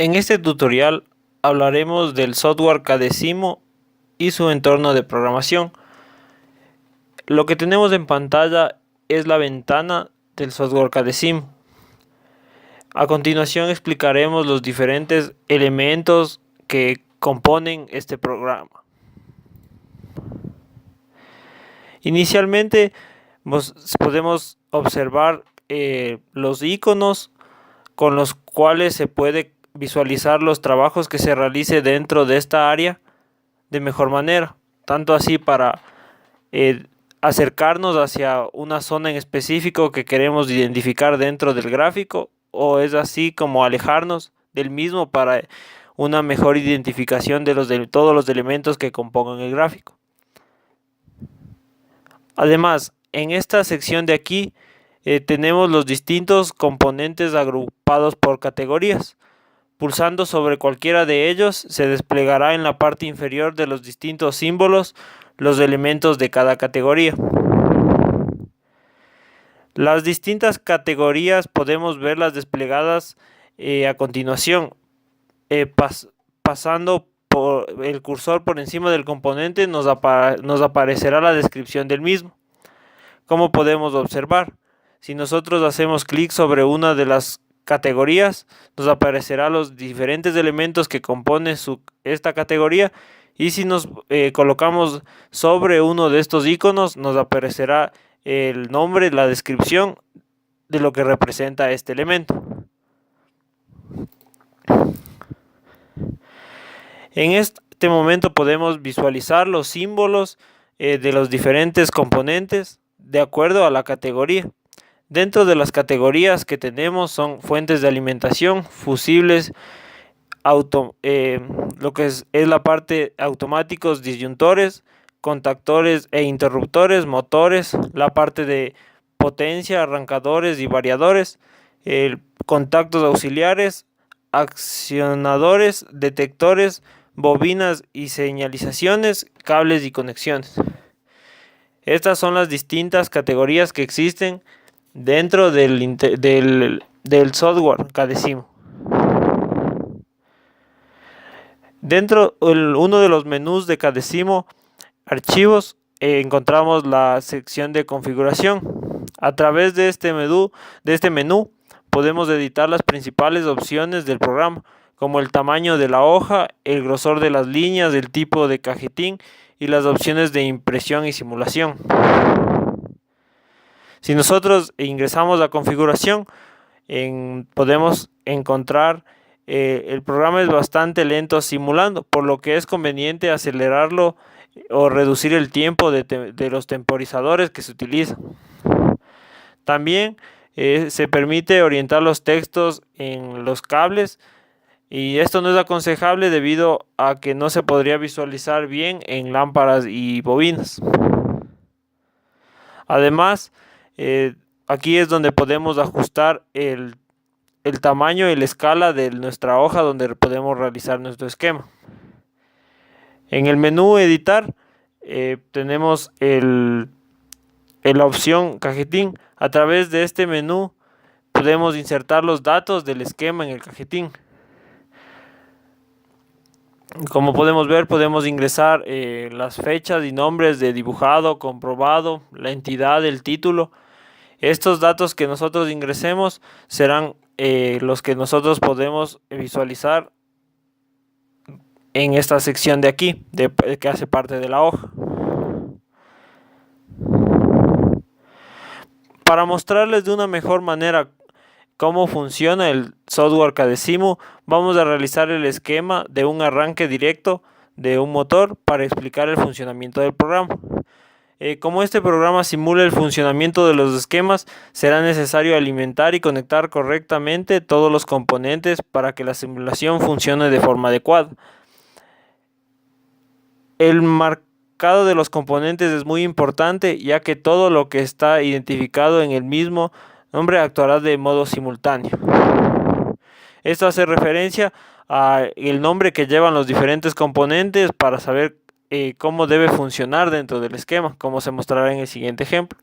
En este tutorial hablaremos del software Cadesimo y su entorno de programación. Lo que tenemos en pantalla es la ventana del software Cadesimo. A continuación explicaremos los diferentes elementos que componen este programa. Inicialmente podemos observar los iconos con los cuales se puede visualizar los trabajos que se realice dentro de esta área de mejor manera, tanto así para acercarnos hacia una zona en específico que queremos identificar dentro del gráfico, o es así como alejarnos del mismo para una mejor identificación de todos los elementos que compongan el gráfico. Además, en esta sección de aquí tenemos los distintos componentes agrupados por categorías. Pulsando sobre cualquiera de ellos se desplegará en la parte inferior de los distintos símbolos los elementos de cada categoría. Las distintas categorías podemos verlas desplegadas a continuación. Pasando el cursor por encima del componente nos aparecerá la descripción del mismo. Como podemos observar, si nosotros hacemos clic sobre una de las categorías, nos aparecerán los diferentes elementos que compone esta categoría, y si nos colocamos sobre uno de estos iconos, nos aparecerá el nombre, la descripción de lo que representa este elemento. En este momento podemos visualizar los símbolos de los diferentes componentes de acuerdo a la categoría. Dentro de las categorías que tenemos son fuentes de alimentación, fusibles, lo que es la parte automáticos, disyuntores, contactores e interruptores, motores, la parte de potencia, arrancadores y variadores, contactos auxiliares, accionadores, detectores, bobinas y señalizaciones, cables y conexiones. Estas son las distintas categorías que existen dentro del software Cadesimo. Dentro uno de los menús de Cadesimo, archivos, encontramos la sección de configuración. A través de este menú podemos editar las principales opciones del programa, como el tamaño de la hoja, el grosor de las líneas, el tipo de cajetín y las opciones de impresión y simulación. Si nosotros ingresamos a configuración, podemos encontrar el programa es bastante lento simulando, por lo que es conveniente acelerarlo o reducir el tiempo de los temporizadores que se utilizan. También se permite orientar los textos en los cables, y esto no es aconsejable debido a que no se podría visualizar bien en lámparas y bobinas. Además, aquí es donde podemos ajustar el tamaño y la escala de nuestra hoja donde podemos realizar nuestro esquema. En el menú editar tenemos la opción cajetín. A través de este menú podemos insertar los datos del esquema en el cajetín. Como podemos ver, podemos ingresar las fechas y nombres de dibujado, comprobado, la entidad, el título. Estos datos que nosotros ingresemos serán los que nosotros podemos visualizar en esta sección de aquí, que hace parte de la hoja. Para mostrarles de una mejor manera cómo funciona el software Cadesimo, vamos a realizar el esquema de un arranque directo de un motor para explicar el funcionamiento del programa. Como este programa simula el funcionamiento de los esquemas, será necesario alimentar y conectar correctamente todos los componentes para que la simulación funcione de forma adecuada. El marcado de los componentes es muy importante, ya que todo lo que está identificado en el mismo nombre actuará de modo simultáneo. Esto hace referencia al nombre que llevan los diferentes componentes para saber cómo debe funcionar dentro del esquema, como se mostrará en el siguiente ejemplo.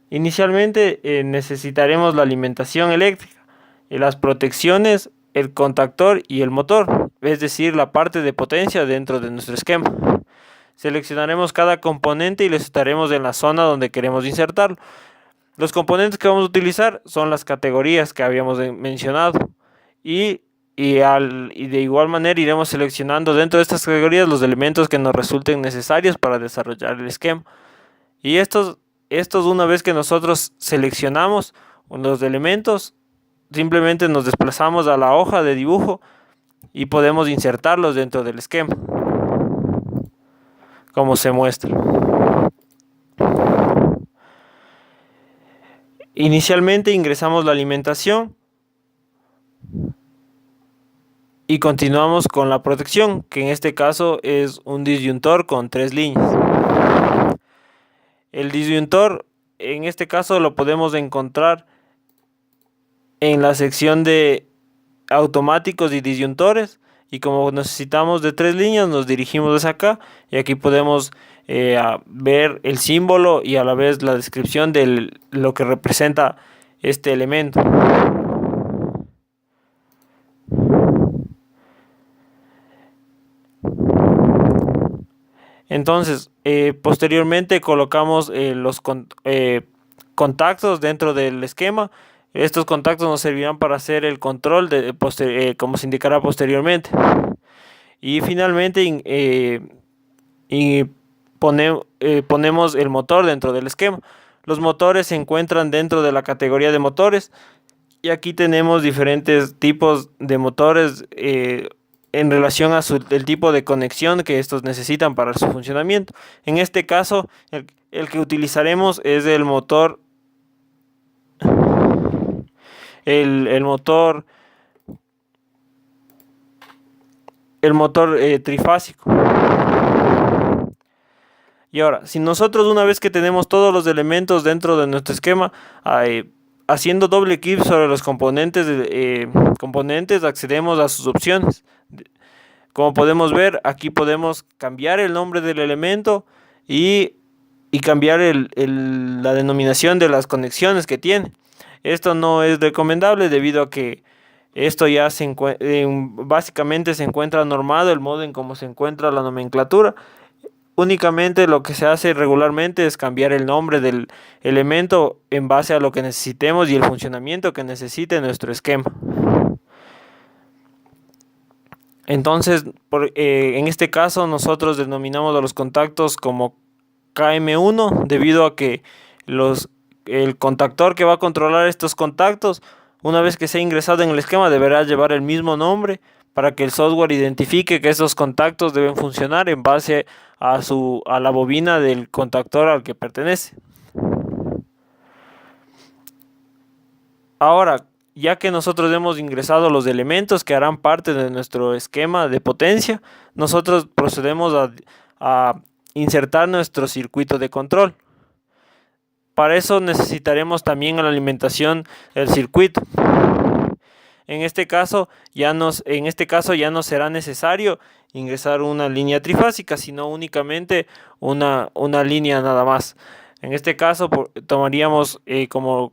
Inicialmente necesitaremos la alimentación eléctrica y las protecciones el contactor y el motor, es decir, la parte de potencia dentro de nuestro esquema. Seleccionaremos cada componente y lo insertaremos en la zona donde queremos insertarlo. Los componentes que vamos a utilizar son las categorías que habíamos mencionado y de igual manera iremos seleccionando dentro de estas categorías los elementos que nos resulten necesarios para desarrollar el esquema. Y estos una vez que nosotros seleccionamos los elementos, simplemente nos desplazamos a la hoja de dibujo y podemos insertarlos dentro del esquema, como se muestra. Inicialmente ingresamos la alimentación y continuamos con la protección, que en este caso es un disyuntor con 3 líneas. El disyuntor en este caso lo podemos encontrar en la sección de automáticos y disyuntores, y como necesitamos de 3 líneas nos dirigimos hacia acá y aquí podemos ver el símbolo y a la vez la descripción de lo que representa este elemento. Entonces, posteriormente colocamos los contactos dentro del esquema. Estos contactos nos servirán para hacer el control como se indicará posteriormente. Y finalmente ponemos el motor dentro del esquema. Los motores se encuentran dentro de la categoría de motores y aquí tenemos diferentes tipos de motores en relación a el tipo de conexión que estos necesitan para su funcionamiento. En este caso, el que utilizaremos es el motor trifásico. Y ahora, si nosotros una vez que tenemos todos los elementos dentro de nuestro esquema, haciendo doble clic sobre los componentes, accedemos a sus opciones. Como podemos ver, aquí podemos cambiar el nombre del elemento y cambiar la denominación de las conexiones que tiene. Esto no es recomendable debido a que esto ya básicamente se encuentra normado el modo en cómo se encuentra la nomenclatura. Únicamente lo que se hace regularmente es cambiar el nombre del elemento en base a lo que necesitemos y el funcionamiento que necesite nuestro esquema. Entonces, en este caso nosotros denominamos a los contactos como KM1 debido a que el contactor que va a controlar estos contactos, una vez que sea ingresado en el esquema, deberá llevar el mismo nombre para que el software identifique que esos contactos deben funcionar en base a la bobina del contactor al que pertenece. Ahora, ya que nosotros hemos ingresado los elementos que harán parte de nuestro esquema de potencia, nosotros procedemos a insertar nuestro circuito de control. Para eso necesitaremos también la alimentación del circuito. En este caso ya no será necesario ingresar una línea trifásica, sino únicamente una línea nada más. En este caso tomaríamos, como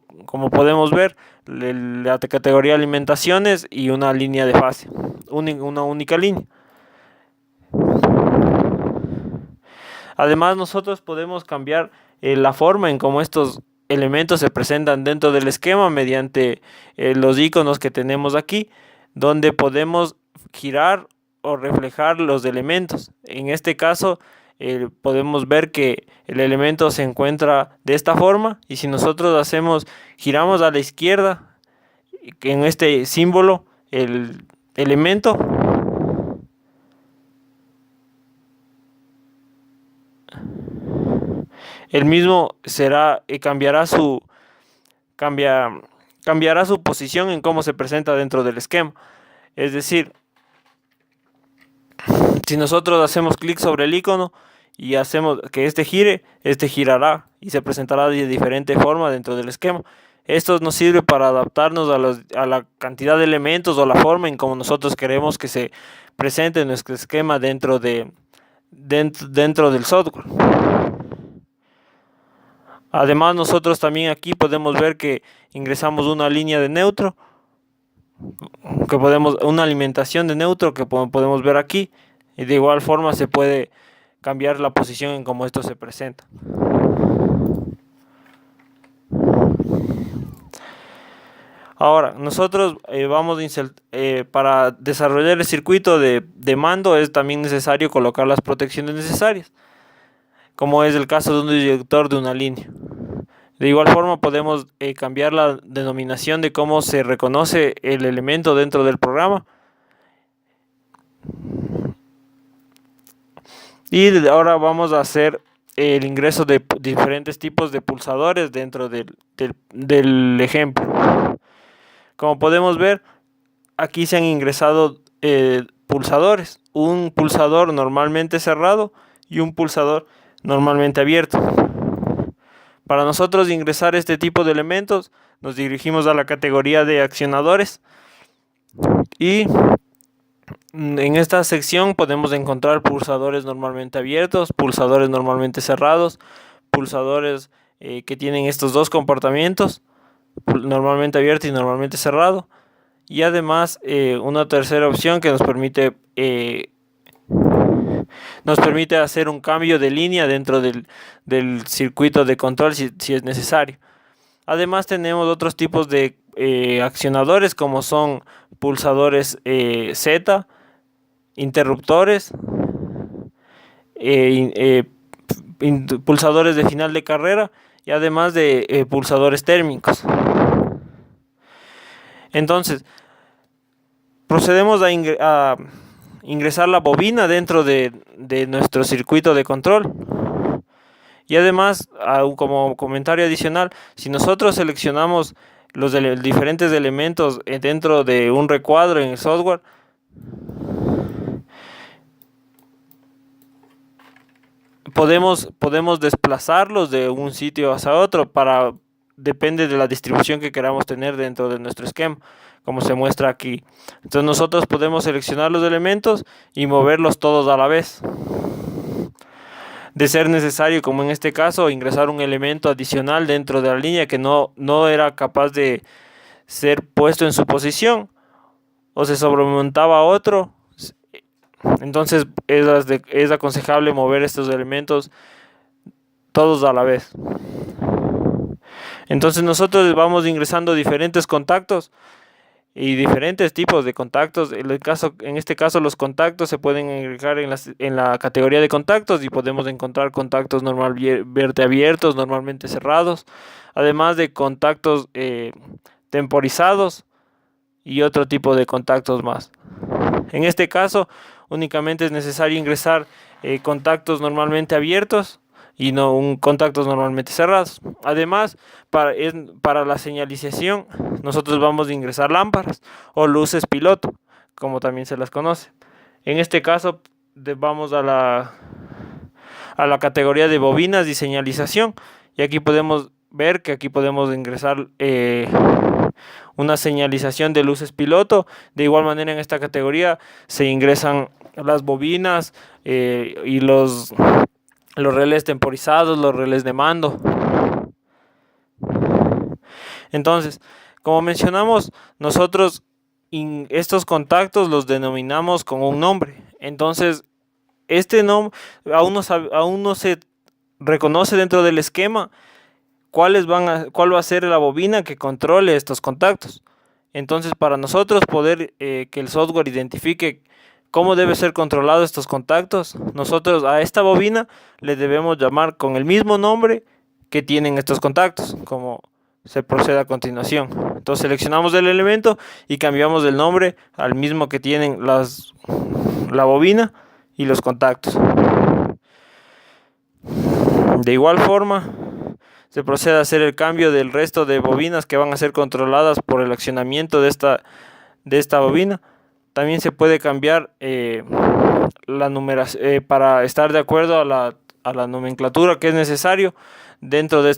podemos ver, la categoría alimentaciones y una línea de fase, una única línea. Además, nosotros podemos cambiar la forma en cómo estos elementos se presentan dentro del esquema mediante los iconos que tenemos aquí, donde podemos girar o reflejar los elementos. En este caso podemos ver que el elemento se encuentra de esta forma, y si nosotros giramos a la izquierda en este símbolo el elemento, el mismo cambiará su posición en cómo se presenta dentro del esquema. Es decir, si nosotros hacemos clic sobre el icono y hacemos que este girará y se presentará de diferente forma dentro del esquema. Esto nos sirve para adaptarnos a la cantidad de elementos o la forma en cómo nosotros queremos que se presente nuestro esquema dentro del software. Además, nosotros también aquí podemos ver que ingresamos una línea de neutro una alimentación de neutro que podemos ver aquí, y de igual forma se puede cambiar la posición en cómo esto se presenta. Ahora, nosotros para desarrollar el circuito de mando es también necesario colocar las protecciones necesarias, como es el caso de un inyector de una línea. De igual forma podemos cambiar la denominación de cómo se reconoce el elemento dentro del programa. Y ahora vamos a hacer el ingreso de diferentes tipos de pulsadores dentro del ejemplo. Como podemos ver, aquí se han ingresado pulsadores. Un pulsador normalmente cerrado y un pulsador normalmente abierto. Para nosotros ingresar este tipo de elementos, nos dirigimos a la categoría de accionadores. Y en esta sección podemos encontrar pulsadores normalmente abiertos, pulsadores normalmente cerrados, pulsadores que tienen estos dos comportamientos, normalmente abierto y normalmente cerrado. Y además una tercera opción que nos permite hacer un cambio de línea dentro del circuito de control si es necesario. Además tenemos otros tipos de accionadores como son pulsadores Z, interruptores, pulsadores de final de carrera y además de pulsadores térmicos. Entonces, procedemos a ingresar la bobina dentro de nuestro circuito de control. Y además, como comentario adicional, si nosotros seleccionamos los diferentes elementos dentro de un recuadro en el software, podemos desplazarlos de un sitio hacia otro depende de la distribución que queramos tener dentro de nuestro esquema, como se muestra aquí. Entonces nosotros podemos seleccionar los elementos y moverlos todos a la vez. De ser necesario, como en este caso, ingresar un elemento adicional dentro de la línea que no era capaz de ser puesto en su posición o se sobremontaba otro, entonces es aconsejable mover estos elementos todos a la vez. Entonces nosotros vamos ingresando diferentes contactos y diferentes tipos de contactos. En este caso los contactos se pueden agregar en la categoría de contactos y podemos encontrar contactos normalmente abiertos, normalmente cerrados, además de contactos temporizados y otro tipo de contactos más. En este caso únicamente es necesario ingresar contactos normalmente abiertos y no contactos normalmente cerrados. Además, para la señalización nosotros vamos a ingresar lámparas o luces piloto, como también se las conoce. En este caso vamos a la categoría de bobinas y señalización, y aquí podemos ver que aquí podemos ingresar una señalización de luces piloto. De igual manera en esta categoría se ingresan las bobinas y los relés temporizados, los relés de mando. Entonces, como mencionamos, nosotros estos contactos los denominamos con un nombre. Entonces, este nombre aún no se reconoce dentro del esquema cuál va a ser la bobina que controle estos contactos. Entonces, para nosotros poder que el software identifique cómo debe ser controlado estos contactos, nosotros a esta bobina le debemos llamar con el mismo nombre que tienen estos contactos, como se procede a continuación. Entonces seleccionamos el elemento y cambiamos el nombre al mismo que tienen la bobina y los contactos. De igual forma, se procede a hacer el cambio del resto de bobinas que van a ser controladas por el accionamiento de esta bobina. También se puede cambiar la numeración para estar de acuerdo a la nomenclatura que es necesario dentro de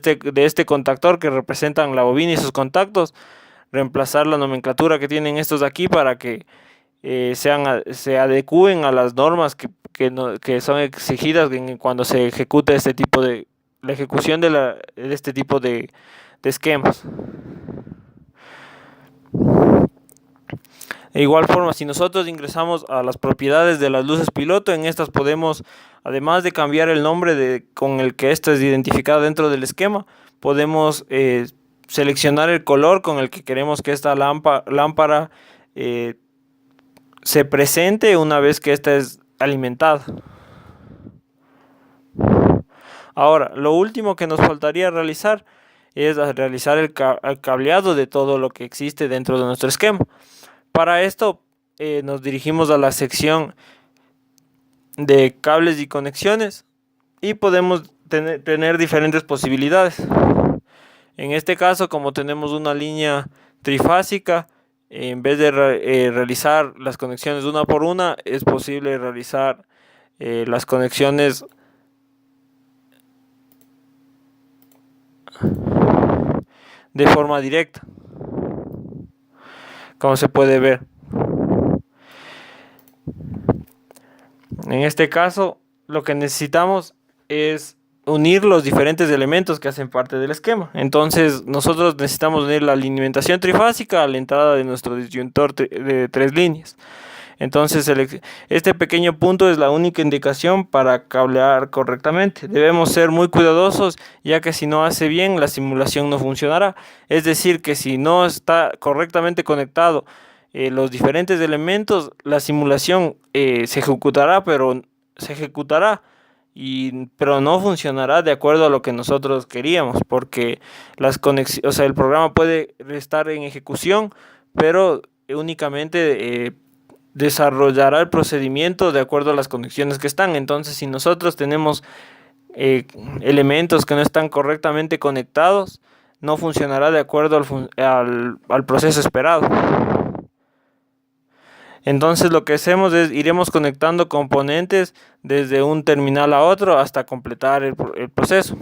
este contactor que representan la bobina y sus contactos. Reemplazar la nomenclatura que tienen estos aquí para que se adecúen a las normas que son exigidas cuando se ejecute la ejecución de este tipo de esquemas. De igual forma, si nosotros ingresamos a las propiedades de las luces piloto, en estas podemos, además de cambiar el nombre con el que esta es identificada dentro del esquema, podemos seleccionar el color con el que queremos que esta lámpara se presente una vez que esta es alimentada. Ahora, lo último que nos faltaría realizar es realizar el cableado de todo lo que existe dentro de nuestro esquema. Para esto nos dirigimos a la sección de cables y conexiones y podemos tener diferentes posibilidades. En este caso, como tenemos una línea trifásica, en vez de realizar las conexiones una por una, es posible realizar las conexiones de forma directa, como se puede ver. En este caso, lo que necesitamos es unir los diferentes elementos que hacen parte del esquema. Entonces, nosotros necesitamos unir la alimentación trifásica a la entrada de nuestro disyuntor de 3 líneas. Entonces, este pequeño punto es la única indicación para cablear correctamente. Debemos ser muy cuidadosos, ya que si no hace bien, la simulación no funcionará. Es decir, que si no está correctamente conectado los diferentes elementos, la simulación se ejecutará, pero no funcionará de acuerdo a lo que nosotros queríamos, porque el programa puede estar en ejecución, pero únicamente desarrollará el procedimiento de acuerdo a las conexiones que están. Entonces, si nosotros tenemos elementos que no están correctamente conectados, no funcionará de acuerdo al proceso esperado. Entonces lo que hacemos es iremos conectando componentes desde un terminal a otro hasta completar el proceso.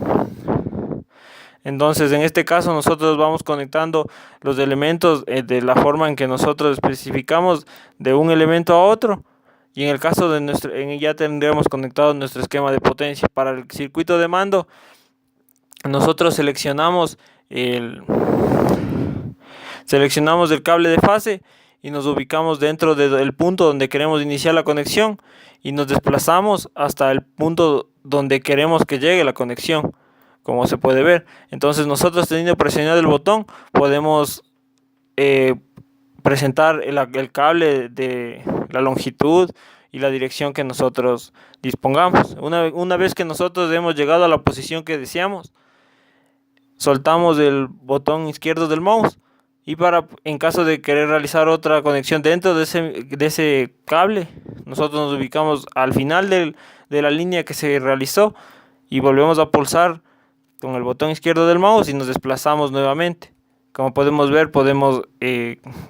Entonces en este caso nosotros vamos conectando los elementos de la forma en que nosotros especificamos de un elemento a otro. Y en el caso de ya tendremos conectado nuestro esquema de potencia. Para el circuito de mando, nosotros seleccionamos el cable de fase y nos ubicamos dentro del punto donde queremos iniciar la conexión y nos desplazamos hasta el punto donde queremos que llegue la conexión, como se puede ver. Entonces nosotros, teniendo presionado el botón, podemos presentar el cable de la longitud y la dirección que nosotros dispongamos. Una vez que nosotros hemos llegado a la posición que deseamos, soltamos el botón izquierdo del mouse y en caso de querer realizar otra conexión dentro de ese cable, nosotros nos ubicamos al final de la línea que se realizó y volvemos a pulsar con el botón izquierdo del mouse y nos desplazamos nuevamente. Como podemos ver, podemos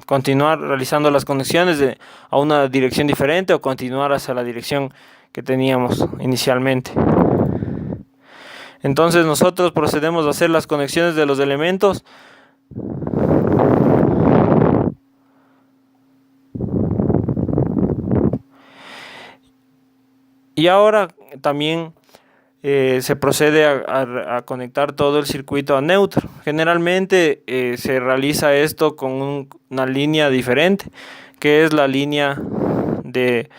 continuar realizando las conexiones a una dirección diferente o continuar hacia la dirección que teníamos inicialmente. Entonces nosotros procedemos a hacer las conexiones de los elementos. Y ahora también se procede a conectar todo el circuito a neutro. Generalmente se realiza esto con una línea diferente, que es la línea de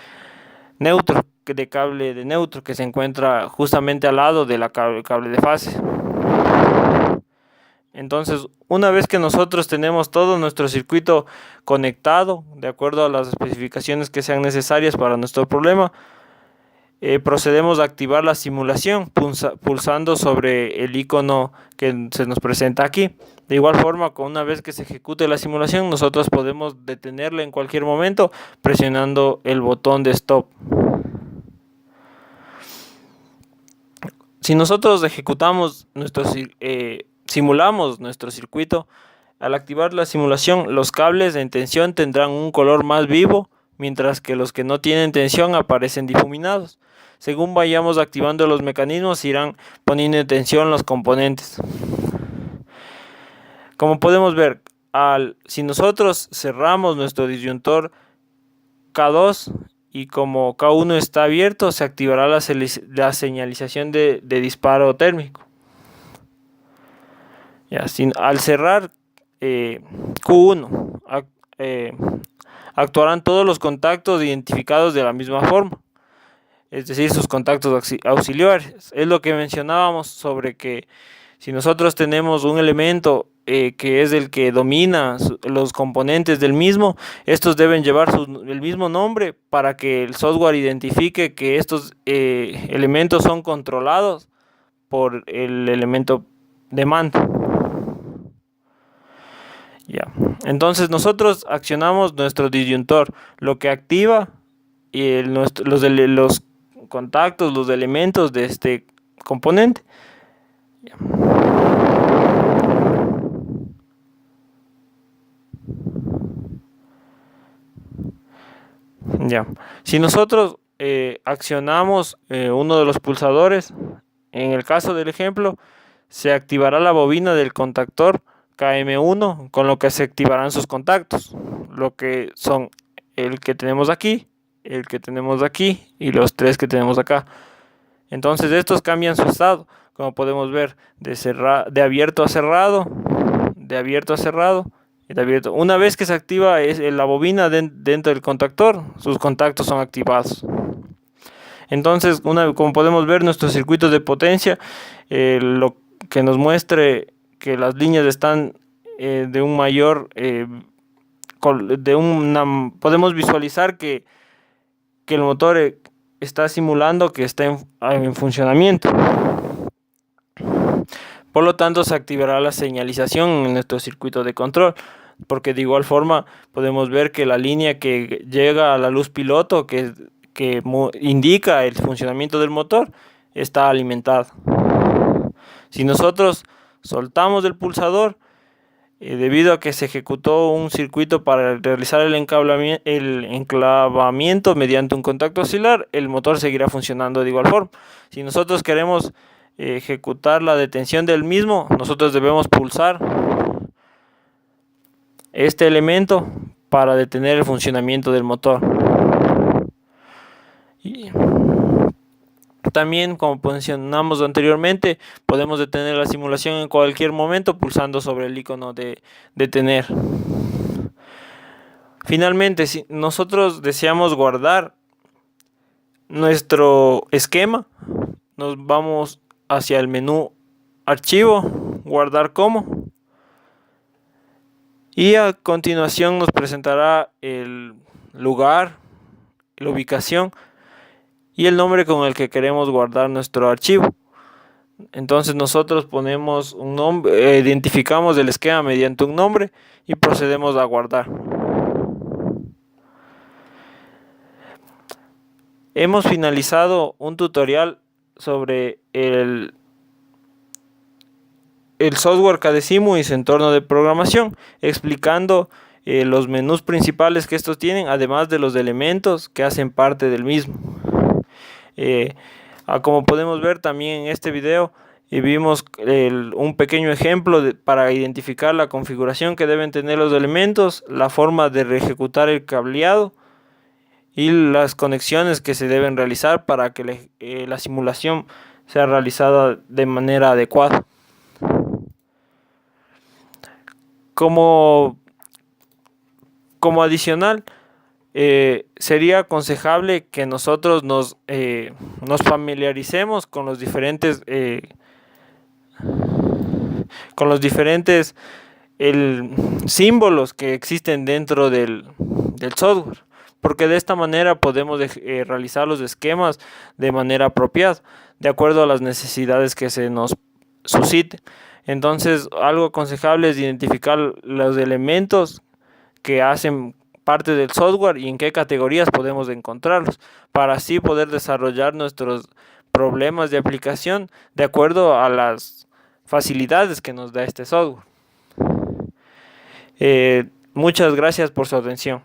neutro, de cable de neutro, que se encuentra justamente al lado de la cable de fase. Entonces, una vez que nosotros tenemos todo nuestro circuito conectado de acuerdo a las especificaciones que sean necesarias para nuestro problema, procedemos a activar la simulación pulsando sobre el icono que se nos presenta aquí. De igual forma, una vez que se ejecute la simulación, nosotros podemos detenerla en cualquier momento presionando el botón de stop. Si nosotros simulamos nuestro circuito, al activar la simulación, los cables en tensión tendrán un color más vivo, mientras que los que no tienen tensión aparecen difuminados. Según vayamos activando los mecanismos, irán poniendo en tensión los componentes. Como podemos ver, si nosotros cerramos nuestro disyuntor K2 y como K1 está abierto, se activará la señalización de disparo térmico. Al cerrar Q1 actuarán todos los contactos identificados de la misma forma, es decir, sus contactos auxiliares. Es lo que mencionábamos sobre que si nosotros tenemos un elemento que es el que domina los componentes del mismo, estos deben llevar el mismo nombre para que el software identifique que estos elementos son controlados por el elemento de mando. Ya. Entonces nosotros accionamos nuestro disyuntor, lo que activa los contactos, los elementos de este componente. Ya. Ya. Si nosotros accionamos uno de los pulsadores, en el caso del ejemplo, se activará la bobina del contactor KM1, con lo que se activarán sus contactos, lo que son el que tenemos aquí, el que tenemos aquí y los 3 que tenemos acá. Entonces estos cambian su estado, como podemos ver, de abierto a cerrado, de abierto a cerrado y de abierto. Una vez que se activa la bobina dentro del contactor, sus contactos son activados. Entonces, como podemos ver, nuestros circuitos de potencia, lo que nos muestre que las líneas están de un mayor, podemos visualizar que el motor está simulando que está en funcionamiento. Por lo tanto, se activará la señalización en nuestro circuito de control, porque de igual forma podemos ver que la línea que llega a la luz piloto, que indica el funcionamiento del motor, está alimentada. Si nosotros soltamos el pulsador, debido a que se ejecutó un circuito para realizar el enclavamiento mediante un contacto auxiliar, el motor seguirá funcionando de igual forma. Si nosotros queremos ejecutar la detención del mismo, nosotros debemos pulsar este elemento para detener el funcionamiento del motor. Y también, como mencionamos anteriormente, podemos detener la simulación en cualquier momento pulsando sobre el icono de detener. Finalmente, si nosotros deseamos guardar nuestro esquema, nos vamos hacia el menú Archivo, Guardar como, y a continuación nos presentará el lugar, la ubicación y el nombre con el que queremos guardar nuestro archivo. Entonces nosotros ponemos un nombre, identificamos el esquema mediante un nombre y procedemos a guardar. Hemos finalizado un tutorial sobre el software Cadecimu y su entorno de programación, explicando los menús principales que estos tienen, además de los elementos que hacen parte del mismo. Como podemos ver también en este video, vimos un pequeño ejemplo para identificar la configuración que deben tener los elementos, la forma de ejecutar el cableado y las conexiones que se deben realizar para que la simulación sea realizada de manera adecuada. Como adicional, sería aconsejable que nosotros nos familiaricemos con los diferentes símbolos que existen dentro del software, porque de esta manera podemos realizar los esquemas de manera apropiada, de acuerdo a las necesidades que se nos susciten. Entonces, algo aconsejable es identificar los elementos que hacen parte del software y en qué categorías podemos encontrarlos, para así poder desarrollar nuestros problemas de aplicación de acuerdo a las facilidades que nos da este software. Muchas gracias por su atención.